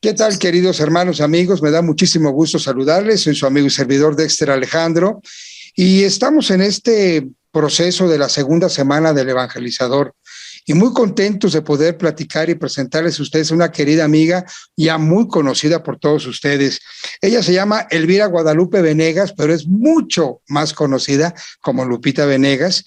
¿Qué tal, queridos hermanos, amigos? Me da muchísimo gusto saludarles. Soy su amigo y servidor Dexter Alejandro y estamos en este proceso de la segunda semana del Evangelizador y muy contentos de poder platicar y presentarles a ustedes una querida amiga ya muy conocida por todos ustedes. Ella se llama Elvira Guadalupe Venegas, pero es mucho más conocida como Lupita Venegas.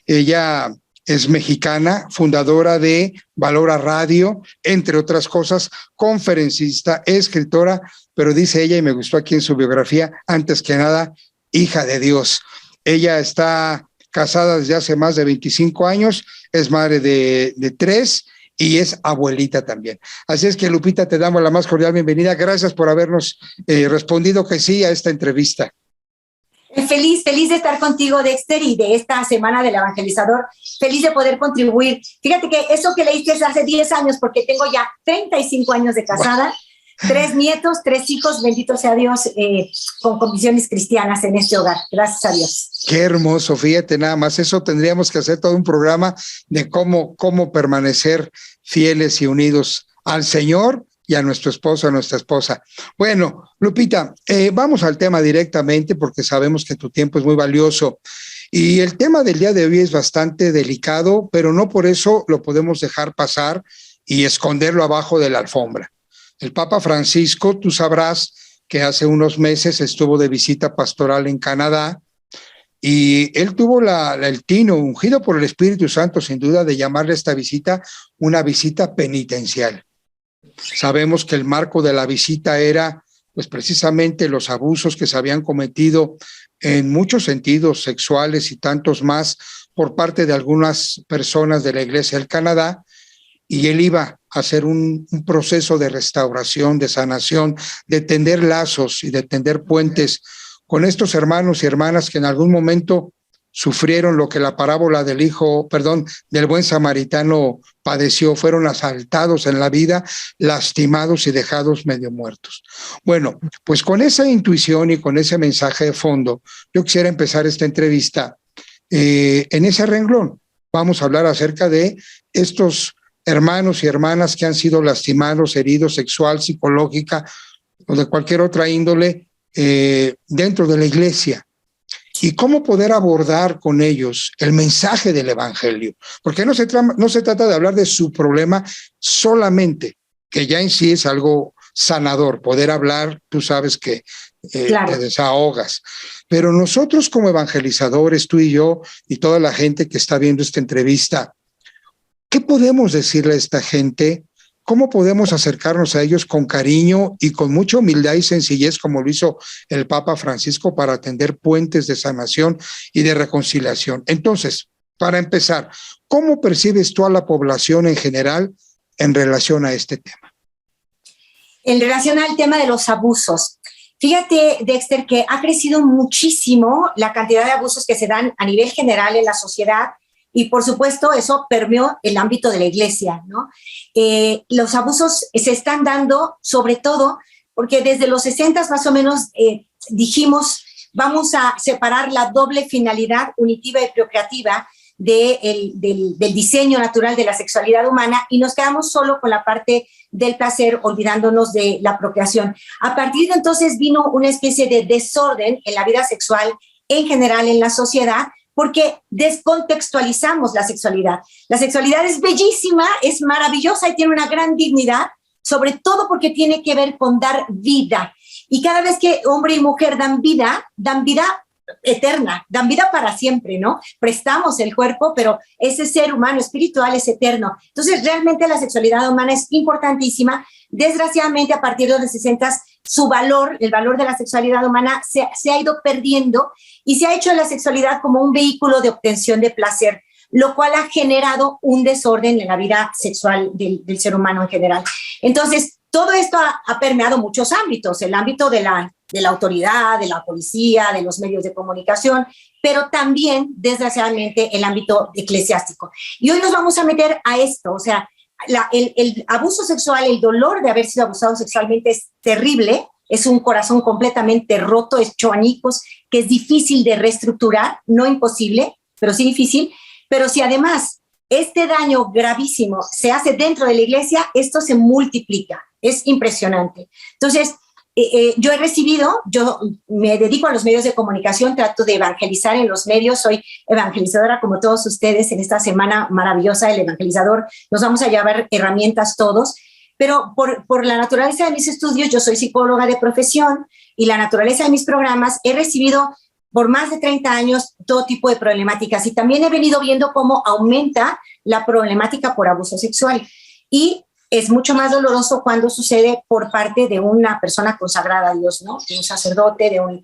Ella es mexicana, fundadora de Valora Radio, entre otras cosas, conferencista, escritora, pero dice ella, y me gustó aquí en su biografía, antes que nada, hija de Dios. Ella está casada desde hace más de 25 años, es madre de 3 y es abuelita también. Así es que, Lupita, te damos la más cordial bienvenida. Gracias por habernos respondido que sí a esta entrevista. Feliz de estar contigo, Dexter, y de esta semana del Evangelizador. Feliz de poder contribuir. Fíjate que eso que leíste es hace 10 años, porque tengo ya 35 años de casada, 3 nietos, 3 hijos, bendito sea Dios, con convicciones cristianas en este hogar. Gracias a Dios. Qué hermoso, fíjate nada más. Eso tendríamos que hacer todo un programa de cómo permanecer fieles y unidos al Señor y a nuestro esposo, a nuestra esposa. Bueno, Lupita, vamos al tema directamente porque sabemos que tu tiempo es muy valioso. Y el tema del día de hoy es bastante delicado, pero no por eso lo podemos dejar pasar y esconderlo abajo de la alfombra. El Papa Francisco, tú sabrás que hace unos meses estuvo de visita pastoral en Canadá y él tuvo el tino, ungido por el Espíritu Santo, sin duda, de llamarle a esta visita una visita penitencial. Sabemos que el marco de la visita era, pues, precisamente los abusos que se habían cometido en muchos sentidos sexuales y tantos más por parte de algunas personas de la Iglesia del Canadá, y él iba a hacer un proceso de restauración, de sanación, de tender lazos y de tender puentes con estos hermanos y hermanas que en algún momento sufrieron lo que la parábola del buen samaritano padeció, fueron asaltados en la vida, lastimados y dejados medio muertos. Bueno, pues con esa intuición y con ese mensaje de fondo, yo quisiera empezar esta entrevista en ese renglón. Vamos a hablar acerca de estos hermanos y hermanas que han sido lastimados, heridos sexual, psicológica o de cualquier otra índole dentro de la iglesia. Y cómo poder abordar con ellos el mensaje del Evangelio. Porque no se trata de hablar de su problema solamente, que ya en sí es algo sanador. Poder hablar, tú sabes que claro, te desahogas. Pero nosotros como evangelizadores, tú y yo, y toda la gente que está viendo esta entrevista, ¿qué podemos decirle a esta gente? ¿Cómo podemos acercarnos a ellos con cariño y con mucha humildad y sencillez, como lo hizo el Papa Francisco, para tender puentes de sanación y de reconciliación? Entonces, para empezar, ¿cómo percibes tú a la población en general en relación a este tema? En relación al tema de los abusos, fíjate, Dexter, que ha crecido muchísimo la cantidad de abusos que se dan a nivel general en la sociedad. Y, por supuesto, eso permeó el ámbito de la iglesia, ¿no? Los abusos se están dando, sobre todo, porque desde los 60 más o menos dijimos, vamos a separar la doble finalidad unitiva y procreativa del diseño natural de la sexualidad humana y nos quedamos solo con la parte del placer, olvidándonos de la procreación. A partir de entonces vino una especie de desorden en la vida sexual en general en la sociedad, porque descontextualizamos la sexualidad. La sexualidad es bellísima, es maravillosa y tiene una gran dignidad, sobre todo porque tiene que ver con dar vida. Y cada vez que hombre y mujer dan vida eterna, dan vida para siempre, ¿no? Prestamos el cuerpo, pero ese ser humano espiritual es eterno. Entonces, realmente la sexualidad humana es importantísima. Desgraciadamente, a partir de los 60, el valor de la sexualidad humana se ha ido perdiendo y se ha hecho la sexualidad como un vehículo de obtención de placer, lo cual ha generado un desorden en la vida sexual del ser humano en general. Entonces, todo esto ha permeado muchos ámbitos, el ámbito de la autoridad, de la policía, de los medios de comunicación, pero también, desgraciadamente, el ámbito eclesiástico. Y hoy nos vamos a meter a esto, o sea, el abuso sexual, el dolor de haber sido abusado sexualmente es terrible, es un corazón completamente roto, hecho añicos, que es difícil de reestructurar, no imposible, pero sí difícil. Pero si además este daño gravísimo se hace dentro de la iglesia, esto se multiplica. Es impresionante. Entonces, yo me dedico a los medios de comunicación, trato de evangelizar en los medios, soy evangelizadora como todos ustedes en esta semana maravillosa del evangelizador, nos vamos a llevar herramientas todos, pero por la naturaleza de mis estudios, yo soy psicóloga de profesión y la naturaleza de mis programas, he recibido por más de 30 años todo tipo de problemáticas y también he venido viendo cómo aumenta la problemática por abuso sexual y es mucho más doloroso cuando sucede por parte de una persona consagrada a Dios, ¿no? De un sacerdote, de un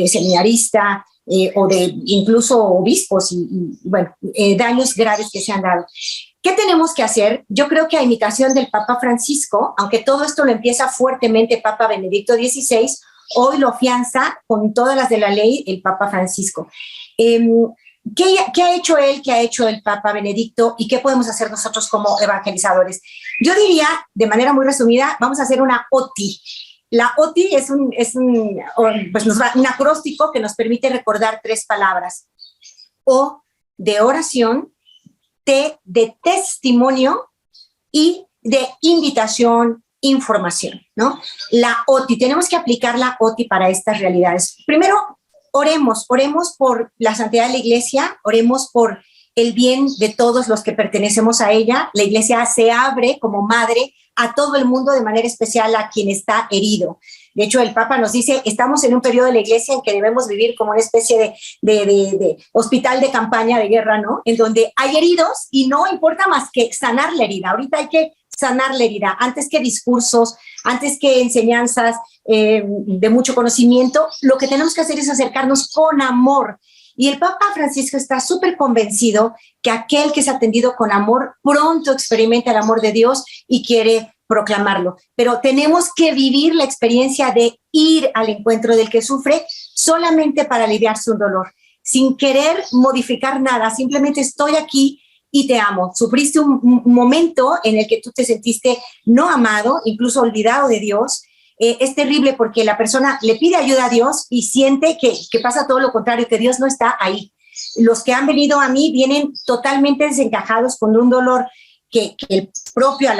seminarista o de incluso obispos y bueno, daños graves que se han dado. ¿Qué tenemos que hacer? Yo creo que a imitación del Papa Francisco, aunque todo esto lo empieza fuertemente Papa Benedicto XVI, hoy lo afianza con todas las de la ley el Papa Francisco. ¿Qué ha hecho él? ¿Qué ha hecho el Papa Benedicto? ¿Y qué podemos hacer nosotros como evangelizadores? Yo diría, de manera muy resumida, vamos a hacer una OTI. La OTI es un acróstico que nos permite recordar 3 palabras. O de oración, T de testimonio y de invitación, información, ¿no? La OTI, tenemos que aplicar la OTI para estas realidades. Primero, oremos por la santidad de la iglesia, oremos por el bien de todos los que pertenecemos a ella. La iglesia se abre como madre a todo el mundo, de manera especial a quien está herido. De hecho, el Papa nos dice, estamos en un periodo de la iglesia en que debemos vivir como una especie de hospital de campaña de guerra, ¿no? En donde hay heridos y no importa más que sanar la herida. Ahorita hay que sanar la herida, antes que discursos, antes que enseñanzas de mucho conocimiento, lo que tenemos que hacer es acercarnos con amor. Y el Papa Francisco está súper convencido que aquel que es atendido con amor pronto experimenta el amor de Dios y quiere proclamarlo. Pero tenemos que vivir la experiencia de ir al encuentro del que sufre solamente para aliviar su dolor, sin querer modificar nada, simplemente estoy aquí y te amo. Sufriste un momento en el que tú te sentiste no amado, incluso olvidado de Dios. Es terrible porque la persona le pide ayuda a Dios y siente que pasa todo lo contrario, que Dios no está ahí. Los que han venido a mí vienen totalmente desencajados con un dolor que el propio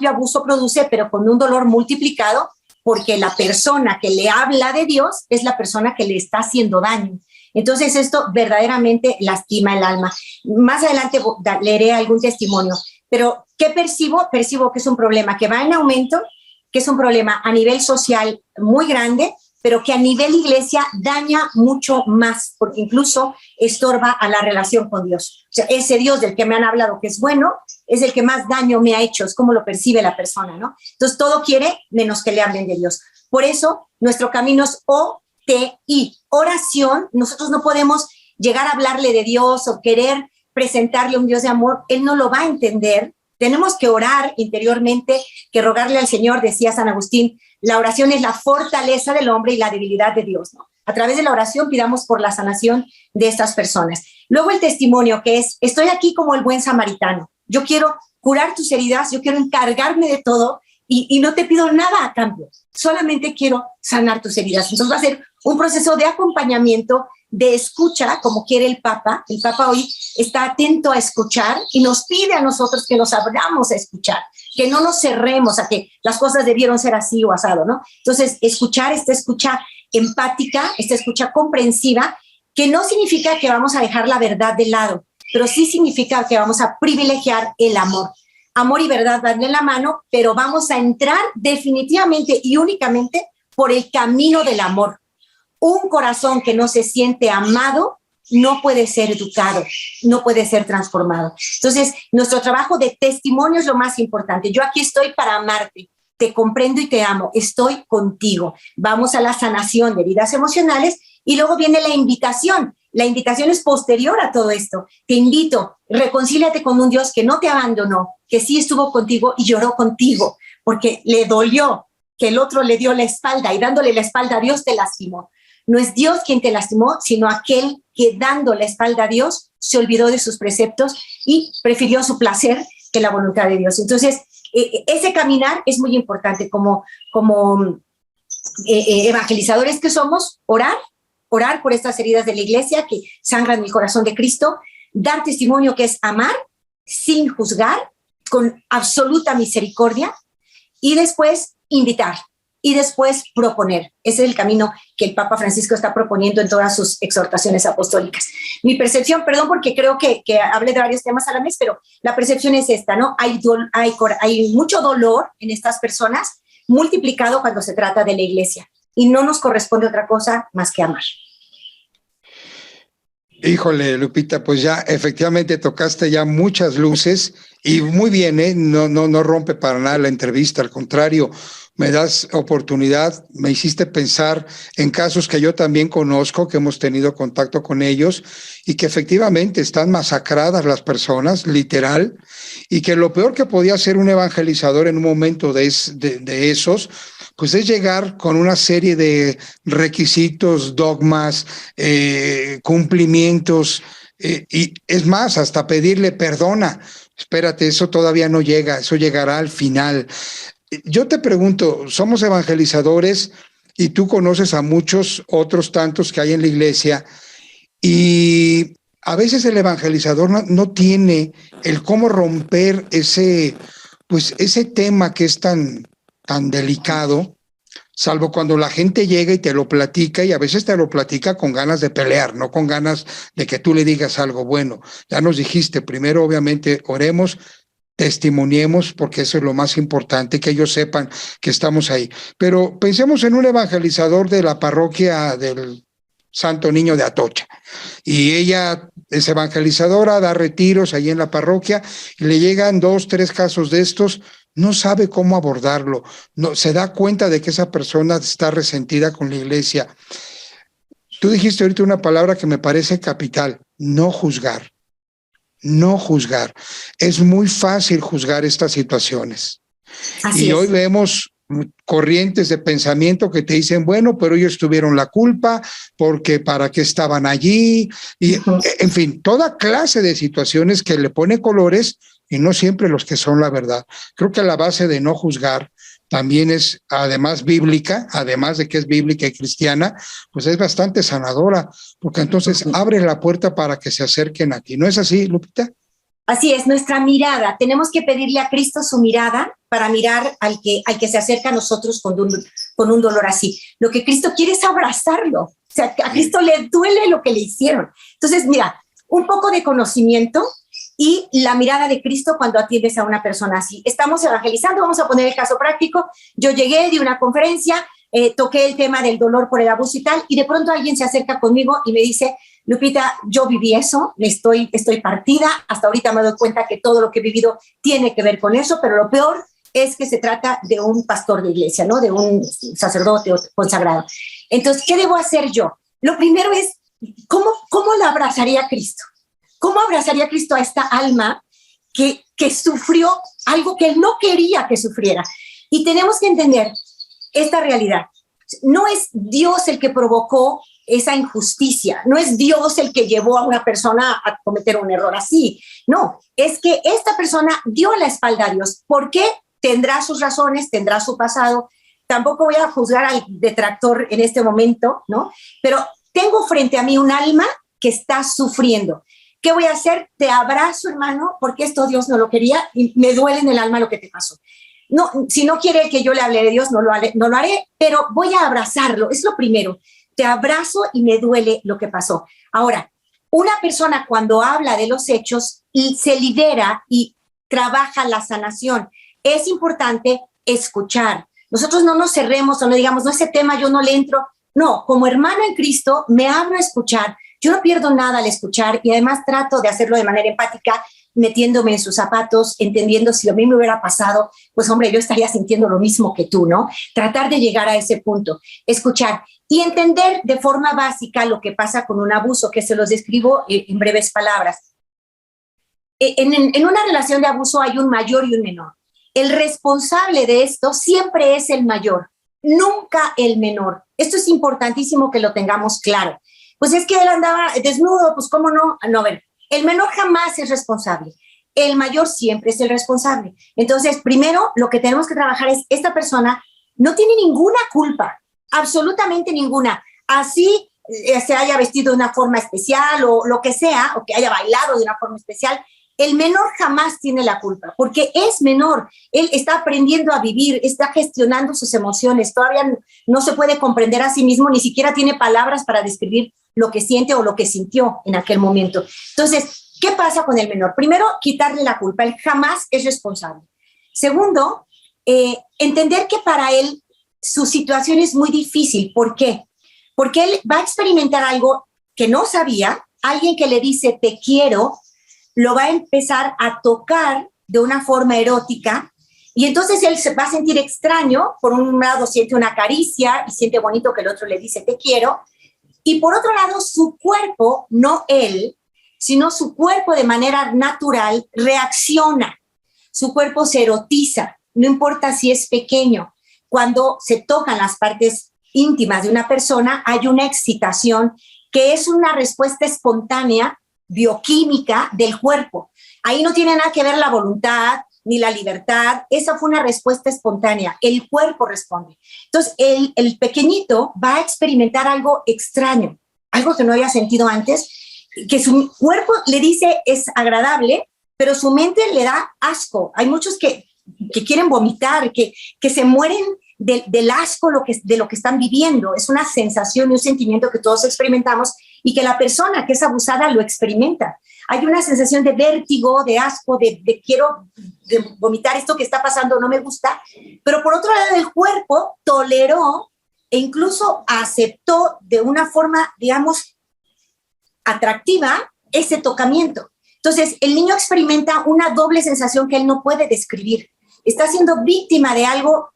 abuso produce, pero con un dolor multiplicado, porque la persona que le habla de Dios es la persona que le está haciendo daño. Entonces esto verdaderamente lastima el alma. Más adelante leeré algún testimonio, pero ¿qué percibo? Percibo que es un problema que va en aumento, que es un problema a nivel social muy grande, pero que a nivel iglesia daña mucho más, porque incluso estorba a la relación con Dios. O sea, ese Dios del que me han hablado que es bueno, es el que más daño me ha hecho, es como lo percibe la persona, ¿no? Entonces todo quiere menos que le hablen de Dios. Por eso nuestro camino es OTI, oración. Nosotros no podemos llegar a hablarle de Dios o querer presentarle un Dios de amor, Él no lo va a entender. Tenemos que orar interiormente, que rogarle al Señor, decía San Agustín, la oración es la fortaleza del hombre y la debilidad de Dios, ¿no? A través de la oración pidamos por la sanación de estas personas. Luego el testimonio, que es, estoy aquí como el buen samaritano. Yo quiero curar tus heridas, yo quiero encargarme de todo y no te pido nada a cambio, solamente quiero sanar tus heridas. Entonces va a ser un proceso de acompañamiento, de escucha, como quiere el Papa. El Papa hoy está atento a escuchar y nos pide a nosotros que nos abramos a escuchar, que no nos cerremos a que las cosas debieron ser así o asado, ¿no? Entonces, escuchar, esta escucha empática, esta escucha comprensiva, que no significa que vamos a dejar la verdad de lado, pero sí significa que vamos a privilegiar el amor. Amor y verdad van de la mano, pero vamos a entrar definitivamente y únicamente por el camino del amor. Un corazón que no se siente amado no puede ser educado, no puede ser transformado. Entonces, nuestro trabajo de testimonio es lo más importante. Yo aquí estoy para amarte, te comprendo y te amo, estoy contigo. Vamos a la sanación de heridas emocionales y luego viene la invitación. La invitación es posterior a todo esto. Te invito, reconcíliate con un Dios que no te abandonó, que sí estuvo contigo y lloró contigo, porque le dolió que el otro le dio la espalda y dándole la espalda a Dios te lastimó. No es Dios quien te lastimó, sino aquel que dando la espalda a Dios se olvidó de sus preceptos y prefirió su placer que la voluntad de Dios. Entonces, ese caminar es muy importante como evangelizadores que somos, orar por estas heridas de la iglesia que sangran el corazón de Cristo, dar testimonio que es amar sin juzgar, con absoluta misericordia y después invitar y después proponer. Ese es el camino que el Papa Francisco está proponiendo en todas sus exhortaciones apostólicas. Mi percepción, perdón porque creo que hablé de varios temas a la vez, pero la percepción es esta, ¿no? Hay mucho dolor en estas personas, multiplicado cuando se trata de la iglesia, y no nos corresponde otra cosa más que amar. Híjole, Lupita, pues ya efectivamente tocaste ya muchas luces y muy bien, ¿eh? No rompe para nada la entrevista, al contrario, me das oportunidad, me hiciste pensar en casos que yo también conozco, que hemos tenido contacto con ellos y que efectivamente están masacradas las personas, literal, y que lo peor que podía hacer un evangelizador en un momento de esos, pues es llegar con una serie de requisitos, dogmas, cumplimientos, y es más, hasta pedirle perdona. Espérate, eso todavía no llega, eso llegará al final. Yo te pregunto, somos evangelizadores y tú conoces a muchos otros tantos que hay en la iglesia y a veces el evangelizador no tiene el cómo romper ese tema que es tan delicado, salvo cuando la gente llega y te lo platica, y a veces te lo platica con ganas de pelear, no con ganas de que tú le digas algo bueno. Ya nos dijiste, primero obviamente oremos, testimoniemos, porque eso es lo más importante, que ellos sepan que estamos ahí. Pero pensemos en un evangelizador de la parroquia del Santo Niño de Atocha, y ella es evangelizadora, da retiros ahí en la parroquia, y le llegan 2, 3 casos de estos, no sabe cómo abordarlo, no se da cuenta de que esa persona está resentida con la iglesia. Tú dijiste ahorita una palabra que me parece capital: no juzgar. No juzgar. Es muy fácil juzgar estas situaciones. Así es. Hoy vemos corrientes de pensamiento que te dicen, bueno, pero ellos tuvieron la culpa, porque para qué estaban allí, y en fin, toda clase de situaciones que le pone colores y no siempre los que son la verdad. Creo que la base de no juzgar también es, además bíblica, además de que es bíblica y cristiana, pues es bastante sanadora, porque entonces abre la puerta para que se acerquen a ti. ¿No es así, Lupita? Así es, nuestra mirada. Tenemos que pedirle a Cristo su mirada para mirar al que se acerca a nosotros con un dolor así. Lo que Cristo quiere es abrazarlo. O sea, a Cristo le duele lo que le hicieron. Entonces, mira, un poco de conocimiento y la mirada de Cristo cuando atiendes a una persona así. Estamos evangelizando, vamos a poner el caso práctico. Yo llegué de una conferencia, toqué el tema del dolor por el abuso y tal, y de pronto alguien se acerca conmigo y me dice, Lupita, yo viví eso, estoy partida, hasta ahorita me doy cuenta que todo lo que he vivido tiene que ver con eso, pero lo peor es que se trata de un pastor de iglesia, ¿no? De un sacerdote consagrado. Entonces, ¿qué debo hacer yo? Lo primero es, ¿cómo la abrazaría Cristo? ¿Cómo abrazaría Cristo a esta alma que sufrió algo que él no quería que sufriera? Y tenemos que entender esta realidad. No es Dios el que provocó esa injusticia, no es Dios el que llevó a una persona a cometer un error así. No, es que esta persona dio la espalda a Dios. ¿Por qué? Tendrá sus razones, tendrá su pasado. Tampoco voy a juzgar al detractor en este momento, ¿no? Pero tengo frente a mí un alma que está sufriendo. ¿Qué voy a hacer? Te abrazo, hermano, porque esto Dios no lo quería y me duele en el alma lo que te pasó. No, si no quiere que yo le hable de Dios, no lo haré, pero voy a abrazarlo, es lo primero. Te abrazo y me duele lo que pasó. Ahora, una persona cuando habla de los hechos y se lidera y trabaja la sanación, es importante escuchar. Nosotros no nos cerremos o no digamos, no, ese tema yo no le entro. No, como hermano en Cristo me abro a escuchar. Yo no pierdo nada al escuchar y además trato de hacerlo de manera empática, metiéndome en sus zapatos, entendiendo si a mí me hubiera pasado, pues hombre, yo estaría sintiendo lo mismo que tú, ¿no? Tratar de llegar a ese punto, escuchar y entender de forma básica lo que pasa con un abuso, que se los describo en breves palabras. En una relación de abuso hay un mayor y un menor. El responsable de esto siempre es el mayor, nunca el menor. Esto es importantísimo que lo tengamos claro. Pues es que él andaba desnudo, pues cómo no. No, a ver, el menor jamás es responsable. El mayor siempre es el responsable. Entonces, primero, lo que tenemos que trabajar es, esta persona no tiene ninguna culpa, absolutamente ninguna. Así se haya vestido de una forma especial o lo que sea, o que haya bailado de una forma especial, el menor jamás tiene la culpa, porque es menor, él está aprendiendo a vivir, está gestionando sus emociones, todavía no se puede comprender a sí mismo, ni siquiera tiene palabras para describir lo que siente o lo que sintió en aquel momento. Entonces, ¿qué pasa con el menor? Primero, quitarle la culpa, él jamás es responsable. Segundo, entender que para él su situación es muy difícil. ¿Por qué? Porque él va a experimentar algo que no sabía, alguien que le dice te quiero, lo va a empezar a tocar de una forma erótica y entonces él se va a sentir extraño. Por un lado siente una caricia y siente bonito que el otro le dice te quiero, y por otro lado su cuerpo, no él, sino su cuerpo de manera natural reacciona, su cuerpo se erotiza, no importa si es pequeño. Cuando se tocan las partes íntimas de una persona hay una excitación que es una respuesta espontánea bioquímica del cuerpo. Ahí no tiene nada que ver la voluntad ni la libertad, esa fue una respuesta espontánea, el cuerpo responde. Entonces el pequeñito va a experimentar algo extraño, algo que no había sentido antes, que su cuerpo le dice es agradable, pero su mente le da asco. Hay muchos que quieren vomitar, que se mueren del asco de lo que están viviendo. Es una sensación y un sentimiento que todos experimentamos y que la persona que es abusada lo experimenta. Hay una sensación de vértigo, de asco, de quiero vomitar, esto que está pasando no me gusta, pero por otro lado el cuerpo toleró e incluso aceptó de una forma, digamos, atractiva ese tocamiento. Entonces el niño experimenta una doble sensación que él no puede describir. Está siendo víctima de algo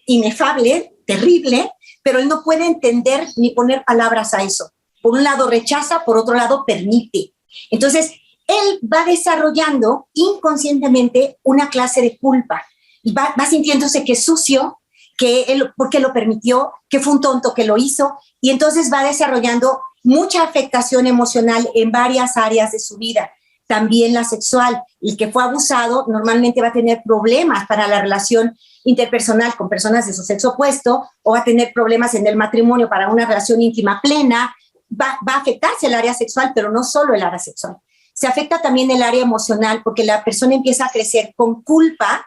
inefable, terrible, pero él no puede entender ni poner palabras a eso. Por un lado rechaza, por otro lado permite. Entonces, él va desarrollando inconscientemente una clase de culpa y va sintiéndose que es sucio, que él, porque lo permitió, que fue un tonto que lo hizo, y entonces va desarrollando mucha afectación emocional en varias áreas de su vida. También la sexual. El que fue abusado normalmente va a tener problemas para la relación interpersonal con personas de su sexo opuesto, o va a tener problemas en el matrimonio para una relación íntima plena. Va a afectarse el área sexual, pero no solo el área sexual. Se afecta también el área emocional porque la persona empieza a crecer con culpa,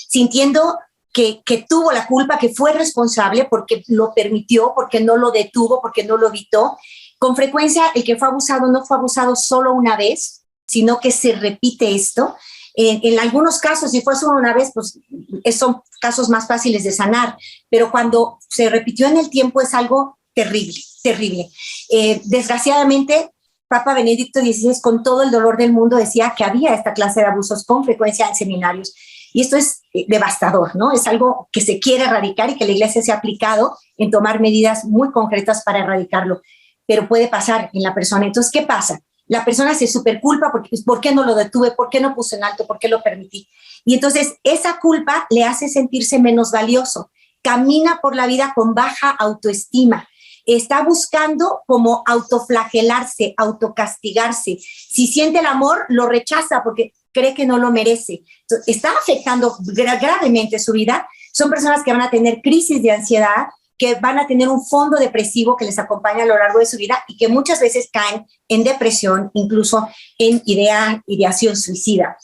sintiendo que tuvo la culpa, que fue responsable porque lo permitió, porque no lo detuvo, porque no lo evitó. Con frecuencia el que fue abusado no fue abusado solo una vez, sino que se repite esto. En algunos casos, si fue solo una vez, pues son casos más fáciles de sanar, pero cuando se repitió en el tiempo es algo terrible, terrible. Desgraciadamente, Papa Benedicto XVI, con todo el dolor del mundo, decía que había esta clase de abusos con frecuencia en seminarios. Y esto es devastador, ¿no? Es algo que se quiere erradicar y que la Iglesia se ha aplicado en tomar medidas muy concretas para erradicarlo. Pero puede pasar en la persona. Entonces, ¿qué pasa? La persona se superculpa porque, pues, ¿por qué no lo detuve? ¿Por qué no puse en alto? ¿Por qué lo permití? Y entonces esa culpa le hace sentirse menos valioso. Camina por la vida con baja autoestima. Está buscando como autoflagelarse, autocastigarse. Si siente el amor, lo rechaza porque cree que no lo merece. Entonces, está afectando gravemente su vida. Son personas que van a tener crisis de ansiedad, que van a tener un fondo depresivo que les acompaña a lo largo de su vida y que muchas veces caen en depresión, incluso en ideación suicida.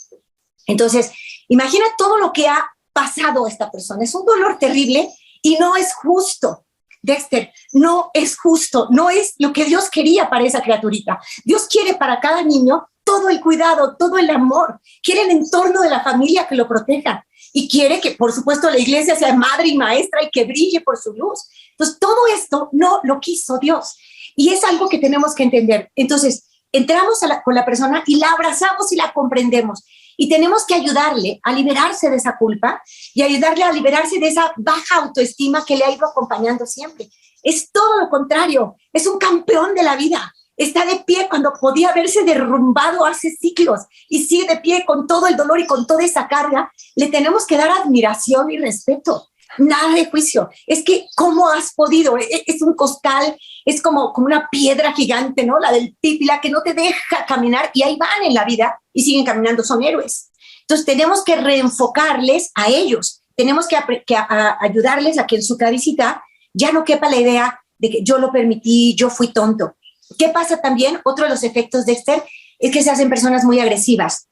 Entonces, imagina todo lo que ha pasado a esta persona. Es un dolor terrible y no es justo. Dexter, no es justo, no es lo que Dios quería para esa criaturita. Dios quiere para cada niño todo el cuidado, todo el amor. Quiere el entorno de la familia que lo proteja. Y quiere que, por supuesto, la iglesia sea madre y maestra y que brille por su luz. Entonces, todo esto no lo quiso Dios. Y es algo que tenemos que entender. Entonces, entramos con la persona y la abrazamos y la comprendemos. Y tenemos que ayudarle a liberarse de esa culpa y ayudarle a liberarse de esa baja autoestima que le ha ido acompañando siempre. Es todo lo contrario. Es un campeón de la vida. Está de pie cuando podía haberse derrumbado hace siglos y sigue de pie con todo el dolor y con toda esa carga. Le tenemos que dar admiración y respeto, nada de juicio. Es que, ¿cómo has podido? Es un costal, es como una piedra gigante, ¿no? La del Pípila, que no te deja caminar y ahí van en la vida y siguen caminando, son héroes. Entonces tenemos que reenfocarles a ellos, tenemos que ayudarles a que en su cabecita ya no quepa la idea de que yo lo permití, yo fui tonto. ¿Qué pasa también? Otro de los efectos de Dexter es que se hacen personas muy agresivas.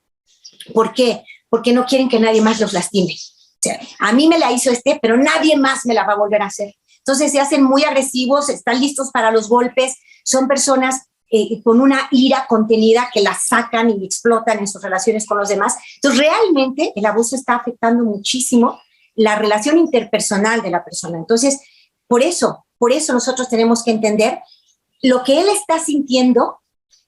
¿Por qué? Porque no quieren que nadie más los lastime. O sea, a mí me la hizo pero nadie más me la va a volver a hacer. Entonces se hacen muy agresivos, están listos para los golpes, son personas con una ira contenida que la sacan y explotan en sus relaciones con los demás. Entonces realmente el abuso está afectando muchísimo la relación interpersonal de la persona. Entonces, por eso nosotros tenemos que entender lo que él está sintiendo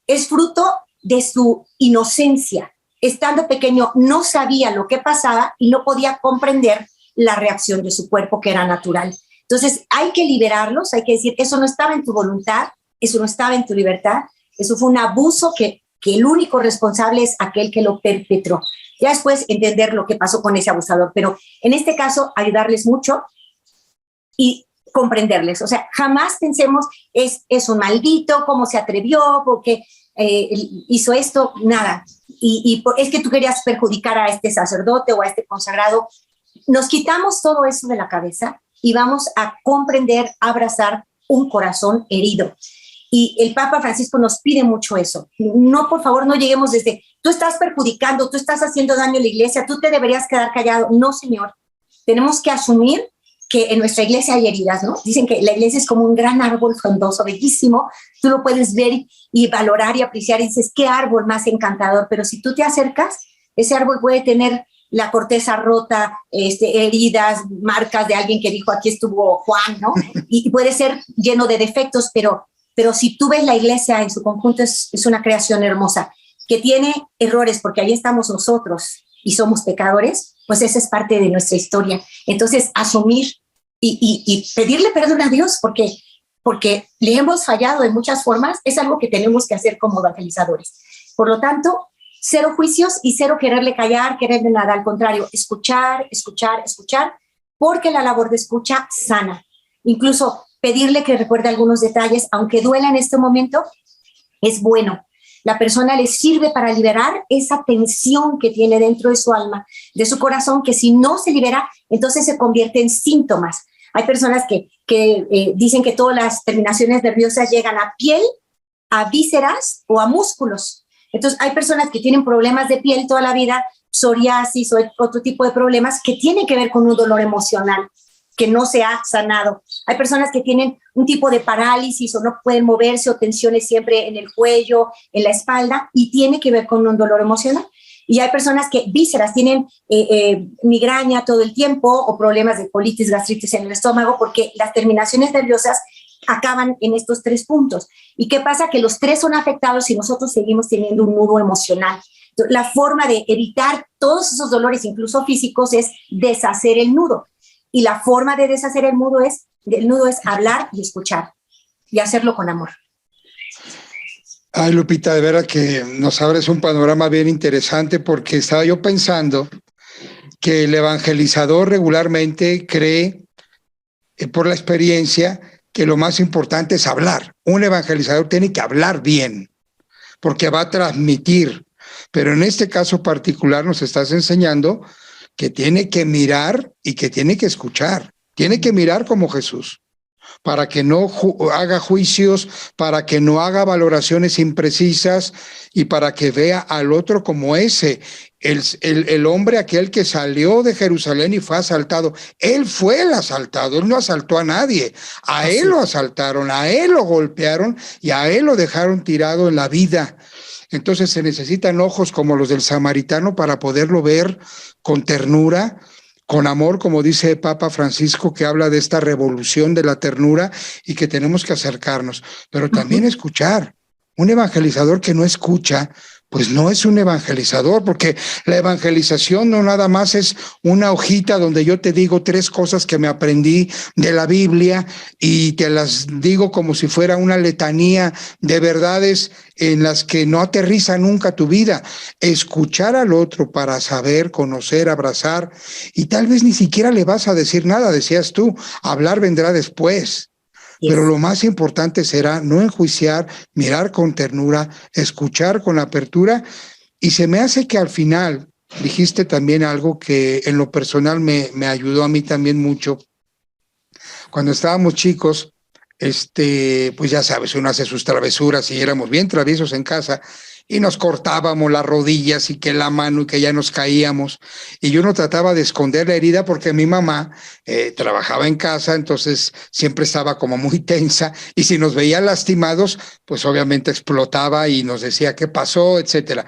es fruto de su inocencia. Estando pequeño no sabía lo que pasaba y no podía comprender la reacción de su cuerpo, que era natural. Entonces hay que liberarlos, hay que decir, eso no estaba en tu voluntad, eso no estaba en tu libertad, eso fue un abuso que el único responsable es aquel que lo perpetró. Ya después entender lo que pasó con ese abusador, pero en este caso ayudarles mucho y comprenderles. O sea, jamás pensemos, es un maldito, cómo se atrevió, porque hizo esto, nada. Es que tú querías perjudicar a este sacerdote o a este consagrado. Nos quitamos todo eso de la cabeza y vamos a comprender, a abrazar un corazón herido. Y el Papa Francisco nos pide mucho eso. No, por favor, no lleguemos desde, tú estás perjudicando, tú estás haciendo daño a la iglesia, tú te deberías quedar callado. No, señor. Tenemos que asumir que en nuestra iglesia hay heridas, ¿no? Dicen que la iglesia es como un gran árbol frondoso, bellísimo. Tú lo puedes ver y valorar y apreciar y dices, qué árbol más encantador. Pero si tú te acercas, ese árbol puede tener la corteza rota, heridas, marcas de alguien que dijo, aquí estuvo Juan, ¿no? Y puede ser lleno de defectos, pero si tú ves la iglesia en su conjunto, es una creación hermosa, que tiene errores, porque ahí estamos nosotros y somos pecadores, pues esa es parte de nuestra historia. Entonces, asumir y pedirle perdón a Dios, porque le hemos fallado en muchas formas, es algo que tenemos que hacer como evangelizadores. Por lo tanto, cero juicios y cero quererle callar, quererle nada, al contrario, escuchar, porque la labor de escucha sana. Incluso pedirle que recuerde algunos detalles, aunque duela en este momento, es bueno. La persona le sirve para liberar esa tensión que tiene dentro de su alma, de su corazón, que si no se libera, entonces se convierte en síntomas. Hay personas que dicen que todas las terminaciones nerviosas llegan a piel, a vísceras o a músculos. Entonces hay personas que tienen problemas de piel toda la vida, psoriasis o otro tipo de problemas que tienen que ver con un dolor emocional que no se ha sanado. Hay personas que tienen un tipo de parálisis o no pueden moverse o tensiones siempre en el cuello, en la espalda, y tiene que ver con un dolor emocional. Y hay personas que vísceras tienen migraña todo el tiempo o problemas de colitis, gastritis en el estómago, porque las terminaciones nerviosas acaban en estos 3 puntos. ¿Y qué pasa? Que los 3 son afectados y nosotros seguimos teniendo un nudo emocional. Entonces, la forma de evitar todos esos dolores, incluso físicos, es deshacer el nudo. Y la forma de deshacer el nudo es hablar y escuchar y hacerlo con amor. Ay, Lupita, de verdad que nos abres un panorama bien interesante, porque estaba yo pensando que el evangelizador regularmente cree, por la experiencia, que lo más importante es hablar. Un evangelizador tiene que hablar bien, porque va a transmitir. Pero en este caso particular nos estás enseñando que tiene que mirar y que tiene que escuchar. Tiene que mirar como Jesús, para que no haga juicios, para que no haga valoraciones imprecisas y para que vea al otro como ese, el hombre aquel que salió de Jerusalén y fue asaltado. Él fue el asaltado, él no asaltó a nadie, a él lo asaltaron, a él lo golpearon y a él lo dejaron tirado en la vida. Entonces se necesitan ojos como los del samaritano para poderlo ver con ternura, con amor, como dice el Papa Francisco, que habla de esta revolución de la ternura y que tenemos que acercarnos, pero también escuchar. Un evangelizador que no escucha, pues no es un evangelizador, porque la evangelización no nada más es una hojita donde yo te digo 3 cosas que me aprendí de la Biblia y te las digo como si fuera una letanía de verdades en las que no aterriza nunca tu vida. Escuchar al otro para saber, conocer, abrazar, y tal vez ni siquiera le vas a decir nada, decías tú, hablar vendrá después. Pero lo más importante será no enjuiciar, mirar con ternura, escuchar con apertura. Y se me hace que al final dijiste también algo que en lo personal me ayudó a mí también mucho. Cuando estábamos chicos, pues ya sabes, uno hace sus travesuras y éramos bien traviesos en casa. y nos cortábamos las rodillas y que la mano y que ya nos caíamos. Y yo no trataba de esconder la herida porque mi mamá trabajaba en casa, entonces siempre estaba como muy tensa y si nos veía lastimados, pues obviamente explotaba y nos decía qué pasó, etcétera.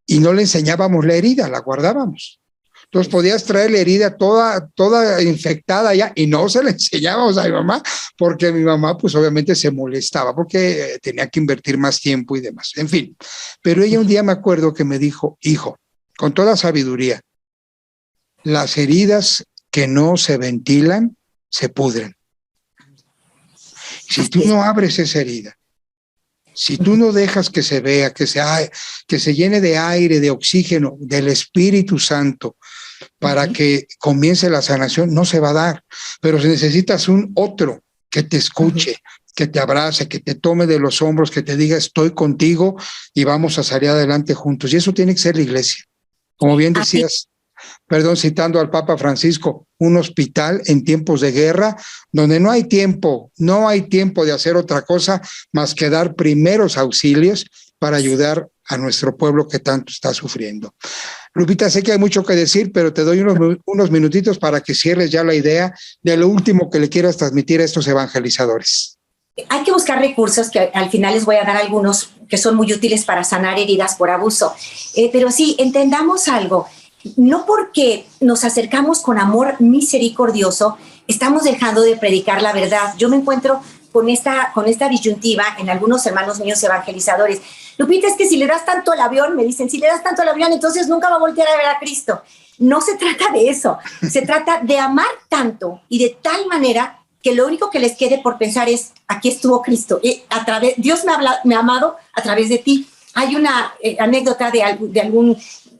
Y no le enseñábamos la herida, la guardábamos. Entonces podías traer la herida toda infectada ya y no se la enseñábamos a mi mamá porque mi mamá pues obviamente se molestaba porque tenía que invertir más tiempo y demás. En fin, pero ella un día me acuerdo que me dijo, hijo, con toda sabiduría, las heridas que no se ventilan se pudren. Si tú no abres esa herida, si tú no dejas que se vea, que se llene de aire, de oxígeno, del Espíritu Santo, para que comience la sanación, no se va a dar. Pero si necesitas un otro que te escuche, que te abrace, que te tome de los hombros, que te diga estoy contigo y vamos a salir adelante juntos. Y eso tiene que ser la iglesia. Como bien decías, citando al Papa Francisco, un hospital en tiempos de guerra donde no hay tiempo de hacer otra cosa más que dar primeros auxilios para ayudar a nuestro pueblo que tanto está sufriendo. Lupita, sé que hay mucho que decir, pero te doy unos minutitos para que cierres ya la idea de lo último que le quieras transmitir a estos evangelizadores. Hay que buscar recursos que al final les voy a dar algunos que son muy útiles para sanar heridas por abuso. Pero sí, entendamos algo. No porque nos acercamos con amor misericordioso, estamos dejando de predicar la verdad. Yo me encuentro con esta disyuntiva en algunos hermanos míos evangelizadores. Lupita, es que si le das tanto al avión, me dicen, si le das tanto al avión, entonces nunca va a voltear a ver a Cristo. No se trata de eso. Se trata de amar tanto y de tal manera que lo único que les quede por pensar es, aquí estuvo Cristo. Dios me ha amado a través de ti. Hay una anécdota de algún,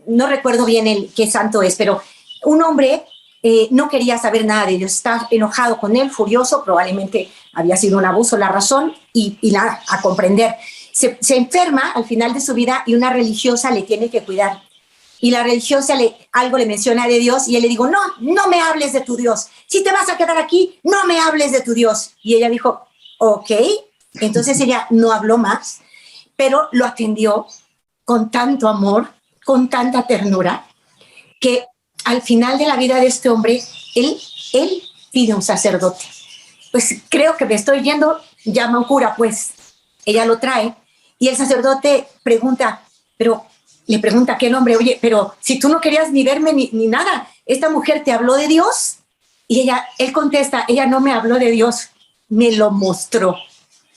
no recuerdo bien qué santo es, pero un hombre no quería saber nada de Dios, estaba enojado con él, furioso, probablemente había sido un abuso la razón y nada, a comprender. Se enferma al final de su vida y una religiosa le tiene que cuidar. Y la religiosa algo le menciona de Dios y él le dijo, no me hables de tu Dios. Si te vas a quedar aquí, no me hables de tu Dios. Y ella dijo, ok. Entonces ella no habló más, pero lo atendió con tanto amor, con tanta ternura, que al final de la vida de este hombre, él pide un sacerdote. Pues creo que me estoy yendo, llama un cura, pues. Ella lo trae y el sacerdote le pregunta qué nombre, oye, pero si tú no querías ni verme ni nada, ¿esta mujer te habló de Dios? Y él contesta, ella no me habló de Dios, me lo mostró,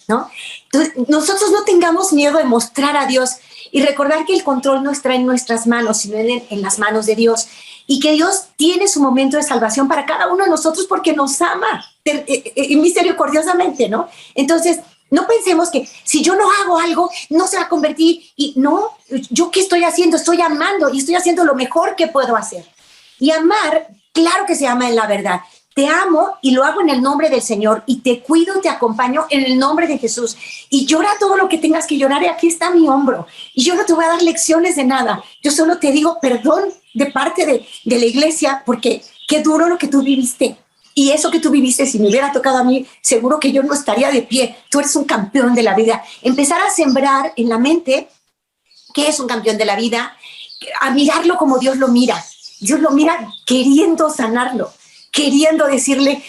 ¿no? Entonces, nosotros no tengamos miedo de mostrar a Dios y recordar que el control no está en nuestras manos, sino en las manos de Dios. Y que Dios tiene su momento de salvación para cada uno de nosotros porque nos ama misericordiosamente, ¿no? Entonces, no pensemos que si yo no hago algo, no se va a convertir. Y no, ¿yo qué estoy haciendo? Estoy amando y estoy haciendo lo mejor que puedo hacer. Y amar, claro que se ama en la verdad. Te amo y lo hago en el nombre del Señor y te cuido, te acompaño en el nombre de Jesús. Y llora todo lo que tengas que llorar y aquí está mi hombro. Y yo no te voy a dar lecciones de nada. Yo solo te digo perdón de parte de la iglesia porque qué duro lo que tú viviste. Y eso que tú viviste, si me hubiera tocado a mí, seguro que yo no estaría de pie. Tú eres un campeón de la vida. Empezar a sembrar en la mente qué es un campeón de la vida, a mirarlo como Dios lo mira. Dios lo mira queriendo sanarlo, queriendo decirle,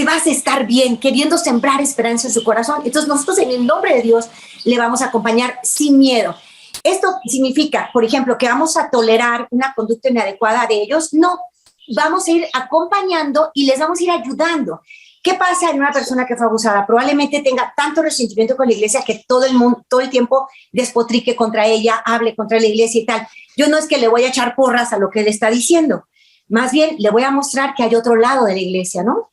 vas a estar bien, queriendo sembrar esperanza en su corazón. Entonces nosotros en el nombre de Dios le vamos a acompañar sin miedo. ¿Esto significa, por ejemplo, que vamos a tolerar una conducta inadecuada de ellos? No. Vamos a ir acompañando y les vamos a ir ayudando. ¿Qué pasa en una persona que fue abusada? Probablemente tenga tanto resentimiento con la iglesia que todo el tiempo despotrique contra ella, hable contra la iglesia y tal. Yo no es que le voy a echar porras a lo que él está diciendo. Más bien, le voy a mostrar que hay otro lado de la iglesia, ¿no?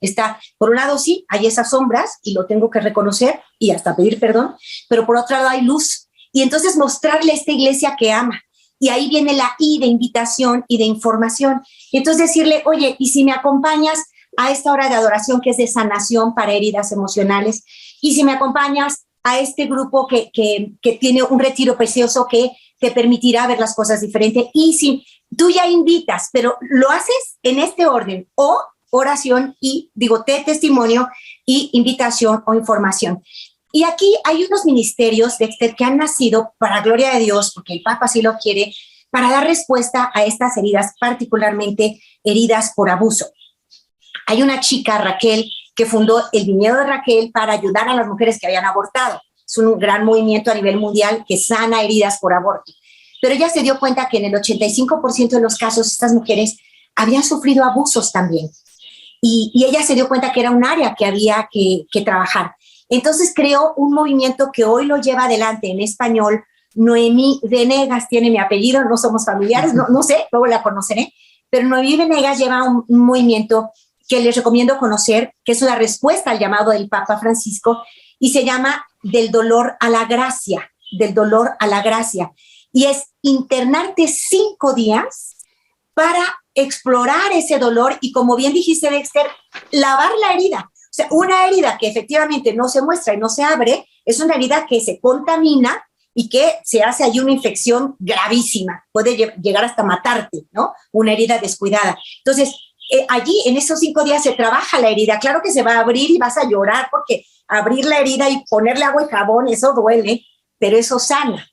Por un lado, sí, hay esas sombras y lo tengo que reconocer y hasta pedir perdón, pero por otro lado hay luz. Y entonces mostrarle a esta iglesia que ama. Y ahí viene la I de invitación y de información. Y entonces decirle, oye, ¿y si me acompañas a esta hora de adoración que es de sanación para heridas emocionales? ¿Y si me acompañas a este grupo que tiene un retiro precioso que te permitirá ver las cosas diferentes? Y si tú ya invitas, pero lo haces en este orden, o oración y, testimonio y invitación o información. Y aquí hay unos ministerios, Dexter, que han nacido para gloria de Dios, porque el Papa sí lo quiere, para dar respuesta a estas heridas, particularmente heridas por abuso. Hay una chica, Raquel, que fundó el Viñedo de Raquel para ayudar a las mujeres que habían abortado. Es un gran movimiento a nivel mundial que sana heridas por aborto. Pero ella se dio cuenta que en el 85% de los casos estas mujeres habían sufrido abusos también. Y ella se dio cuenta que era un área que había que trabajar. Entonces creó un movimiento que hoy lo lleva adelante en español. Noemí Venegas tiene mi apellido, no somos familiares, no sé, luego la conoceré, pero Noemí Venegas lleva un movimiento que les recomiendo conocer, que es una respuesta al llamado del Papa Francisco, y se llama Del dolor a la gracia, del dolor a la gracia. Y es internarte 5 días para explorar ese dolor y, como bien dijiste, Dexter, lavar la herida. O sea, una herida que efectivamente no se muestra y no se abre, es una herida que se contamina y que se hace allí una infección gravísima. Puede llegar hasta matarte, ¿no? Una herida descuidada. Entonces, allí en esos 5 días se trabaja la herida. Claro que se va a abrir y vas a llorar porque abrir la herida y ponerle agua y jabón, eso duele, pero eso sana.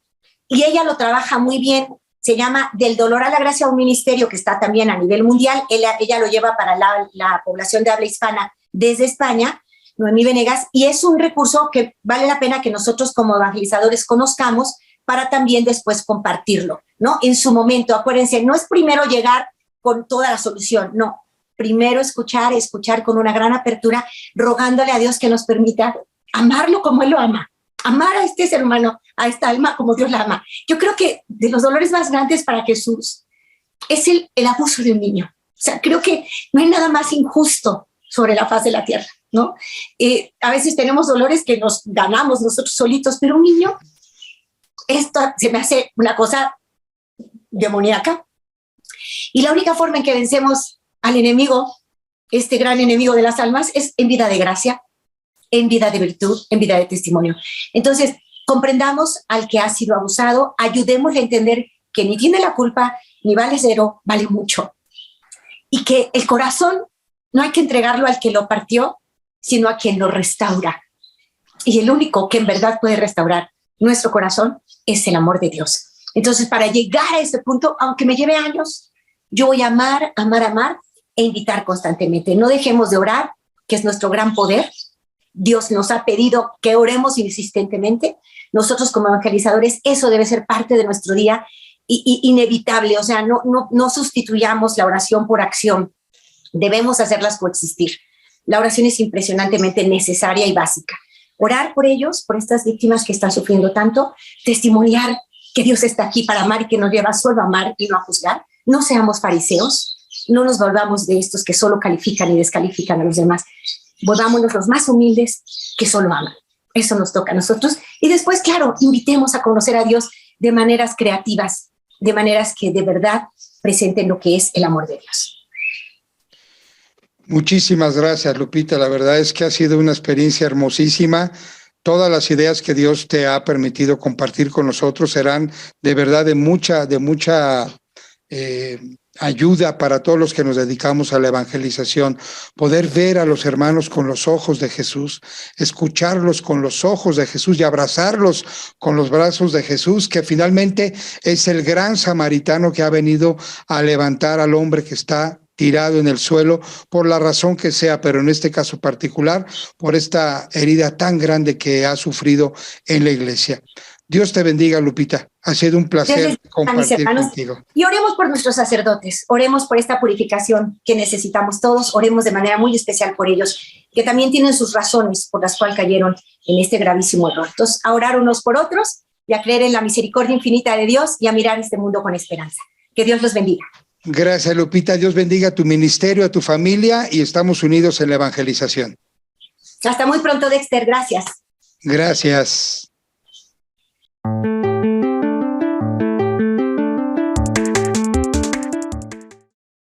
Y ella lo trabaja muy bien. Se llama Del dolor a la gracia, un ministerio que está también a nivel mundial. Ella lo lleva para la población de habla hispana desde España, Noemí Venegas, y es un recurso que vale la pena que nosotros como evangelizadores conozcamos para también después compartirlo, ¿no? En su momento, acuérdense, no es primero llegar con toda la solución, no. Primero escuchar con una gran apertura, rogándole a Dios que nos permita amarlo como Él lo ama. Amar a este ser humano, a esta alma como Dios la ama. Yo creo que de los dolores más grandes para Jesús es el abuso de un niño. O sea, creo que no hay nada más injusto sobre la faz de la tierra, ¿no? A veces tenemos dolores que nos ganamos nosotros solitos, pero un niño, esto se me hace una cosa demoníaca. Y la única forma en que vencemos al enemigo, este gran enemigo de las almas, es en vida de gracia, en vida de virtud, en vida de testimonio. Entonces, comprendamos al que ha sido abusado, ayudémosle a entender que ni tiene la culpa, ni vale cero, vale mucho. Y que el corazón no hay que entregarlo al que lo partió, sino a quien lo restaura. Y el único que en verdad puede restaurar nuestro corazón es el amor de Dios. Entonces, para llegar a este punto, aunque me lleve años, yo voy a amar, amar, amar e invitar constantemente. No dejemos de orar, que es nuestro gran poder. Dios nos ha pedido que oremos insistentemente. Nosotros como evangelizadores, eso debe ser parte de nuestro día inevitable. O sea, no sustituyamos la oración por acción. Debemos hacerlas coexistir. La oración es impresionantemente necesaria y básica. Orar por ellos, por estas víctimas que están sufriendo tanto, testimoniar que Dios está aquí para amar y que nos lleva solo a amar y no a juzgar. No seamos fariseos, no nos volvamos de estos que solo califican y descalifican a los demás. Volvámonos los más humildes que solo aman. Eso nos toca a nosotros. Y después, claro, invitemos a conocer a Dios de maneras creativas, de maneras que de verdad presenten lo que es el amor de Dios. Muchísimas gracias, Lupita. La verdad es que ha sido una experiencia hermosísima. Todas las ideas que Dios te ha permitido compartir con nosotros serán de verdad de mucha ayuda para todos los que nos dedicamos a la evangelización. Poder ver a los hermanos con los ojos de Jesús, escucharlos con los ojos de Jesús y abrazarlos con los brazos de Jesús, que finalmente es el gran samaritano que ha venido a levantar al hombre que está tirado en el suelo, por la razón que sea, pero en este caso particular, por esta herida tan grande que ha sufrido en la iglesia. Dios te bendiga, Lupita. Ha sido un placer compartir contigo. Y oremos por nuestros sacerdotes, oremos por esta purificación que necesitamos todos, oremos de manera muy especial por ellos, que también tienen sus razones por las cuales cayeron en este gravísimo error. Entonces, a orar unos por otros y a creer en la misericordia infinita de Dios y a mirar este mundo con esperanza. Que Dios los bendiga. Gracias, Lupita. Dios bendiga a tu ministerio, a tu familia, y estamos unidos en la evangelización. Hasta muy pronto, Dexter. Gracias. Gracias.